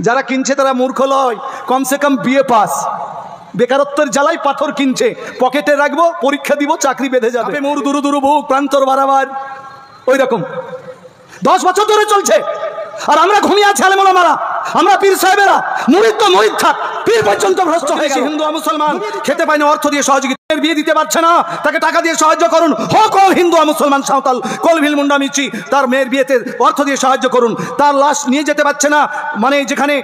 যারা কিনছে তারা মূর্খ লয়, কমসে কম বিএ পাস। বেকারত্বের জ্বালাই পাথর কিনছে, পকেটে রাখবো, পরীক্ষা দিব, চাকরি বেঁধে যাবে। মোর দুরু দুরু বুক প্রান্তর বারাবার, ওই রকম 10 বছর ধরে চলছে। আর আমরা ঘুমিয়ে আছি আলেম ওলামারা, আমরা পীর সাহেবেরা, মুরিদ তো মুরিদ থাক, পীর পর্যন্ত ভ্রষ্ট হয়ে গেছে। হিন্দু মুসলমান খেতে পায় না, অর্থ দিয়ে সহযোগিতা, বিয়ে দিতে পারছে না, তাকে টাকা দিয়ে সাহায্য করুন। হোক হিন্দু মুসলমান সাঁওতাল কলভিল মুন্ডা মিচি, তার মেয়ের বিয়েতে অর্থ দিয়ে সাহায্য করুন। তার লাশ নিয়ে যেতে পারছে না, মানে যেখানে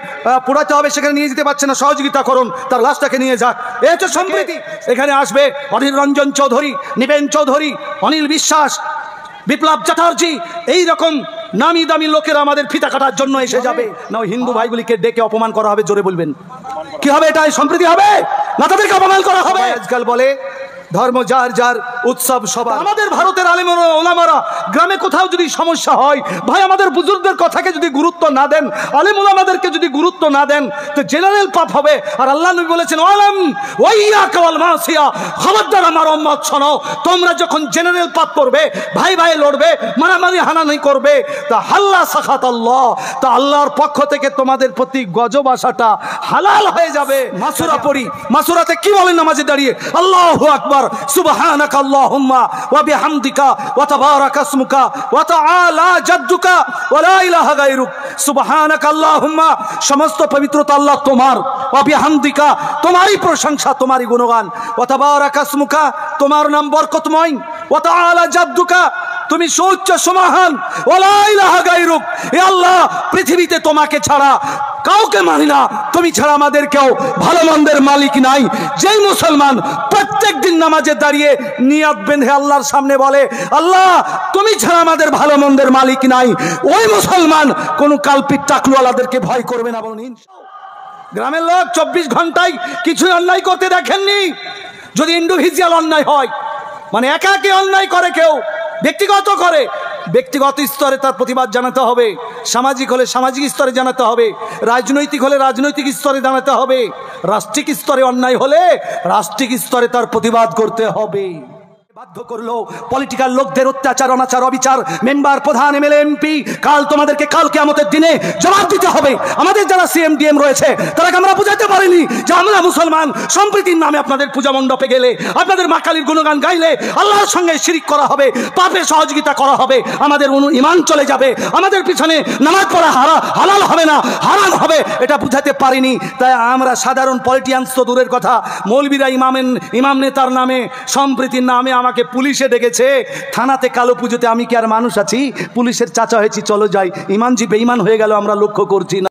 পোড়াতে হবে সেখানে নিয়ে যেতে পারছে না, সহযোগিতা করুন, তার লাশটাকে নিয়ে যাক। এই হচ্ছে সম্প্রীতি। এখানে আসবে অধীর রঞ্জন চৌধুরী, নিপেন চৌধুরী, অনিল বিশ্বাস, বিপ্লব চ্যাটার্জি, এই রকম নামি দামি লোকেরা আমাদের ফিতা কাটার জন্য এসে যাবে। না হিন্দু ভাইগুলিকে ডেকে অপমান করা হবে, জোরে বলবেন কি হবে? এটাই সম্প্রীতি হবে না তাদেরকে অপমান করা হবে? আজকাল বলে ধর্ম যার যার, উৎসব সবার। আমাদের ভারতের আলেম ওলামারা গ্রামে কোথাও যদি সমস্যা হয়, ভাই আমাদের বুজুর্গদের কথাকে যদি গুরুত্ব না দেন, আলেম ওলামাদেরকে যদি গুরুত্ব না দেন, তো জেনারেল পাপ হবে। আর আল্লাহ নবী বলেছেন ওয়ালাম ওয়াইয়াকা ওয়াল মাসিয়া, খবরদার আমার উম্মত শোনো, তোমরা যখন জেনারেল পাপ করবে, ভাই ভাই লড়বে, মারামারি হানাহানি করবে, তা হাল্লা সাখাত আল্লাহ, তা আল্লাহর পক্ষ থেকে তোমাদের প্রতি গজব আসাটা হালাল হয়ে যাবে। মাসুরা পড়ি, মাসুরাতে কি বলেন নামাজে দাঁড়িয়ে? আল্লাহু আকবার, সুবহানাকা আল্লাহুম্মা ওয়া বিহামদিকা ওয়া তাবারাকা ইসমুকা ওয়া তাআলা জাদ্দুকা ওয়া লা ইলাহা গায়রুক। সুবহানাকা আল্লাহুম্মা, সমস্ত পবিত্রতা আল্লাহ তোমার, ওয়া বিহামদিকা, তোমারই প্রশংসা, তোমারই গুণগান, ওয়া তাবারাকা ইসমুকা, তোমার নাম বরকতময়, ওয়া তাআলা জাদ্দুকা, তুমি সুউচ্চ সুমহান, ওয়া লা ইলাহা গায়রুক, হে আল্লাহ পৃথিবীতে তোমাকে ছাড়া কাউকে মানি না, তুমি ছাড়া আমাদের কেউ ভালো মন্দের মালিক নাই। যেই মুসলমান প্রত্যেক দিন নামাজে দাঁড়িয়ে নিয়াত বেঁধে আল্লাহর সামনে বলে আল্লাহ তুমি ছাড়া আমাদের ভালো মন্দের মালিক নাই, ওই মুসলমান কোন কালপিট টাকলুওয়ালাদেরকে ভয় করবে না। বলুন, গ্রামের লোক 24 ঘন্টায় কিছু অন্যায় করতে দেখেননি। যদি ইন্ডিভিজুয়াল অন্যায় হয়, মানে একাকে অন্যায় করে, কেউ ব্যক্তিগত করে, ব্যক্তিগত স্তরে তার প্রতিবাদ জানাতে হবে, সামাজিক হলে সামাজিক স্তরে জানাতে হবে, রাজনৈতিক হলে রাজনৈতিক স্তরে জানাতে হবে, রাষ্ট্রিক স্তরে অন্যায় হলে রাষ্ট্রিক স্তরে তার প্রতিবাদ করতে হবে। বাধ্য করলো পলিটিক্যাল লোকদের অত্যাচার, অনাচার, অবিচার, মেম্বার, প্রধান, এমএলএ, এমপি, কাল তোমাদেরকে কাল কিয়ামতের দিনে জবাব দিতে হবে। আমাদের যারা সিএমডিএম রয়েছে তারাকে আমরা বুঝাতে পারিনি যে আমরা মুসলমান, সম্প্রীতির নামে আপনাদের পূজা মণ্ডপে গেলে, আপনাদের মা কালীর গুণগান গাইলে আল্লাহর সঙ্গে শিরিক করা হবে, পাপে সহযোগিতা করা হবে, আমাদের ইমান চলে যাবে, আমাদের পিছনে নামাজ পড়া হালাল হবে না, হারাম হবে, এটা বুঝাতে পারিনি। তাই আমরা সাধারণ পলিটিয়ান্স তো দূরের কথা, মৌলবীরা ইমাম নেতার নামে, সম্প্রীতির নামে আমাকে পুলিশে ডেকেছে থানাতে কালো পুজোতে। আমি কি আর মানুষ আছি? পুলিশের চাচা হয়েছি, চলো যাই। ইমান জি বেঈমান হয়ে গেল, আমরা লক্ষ্য করছি না।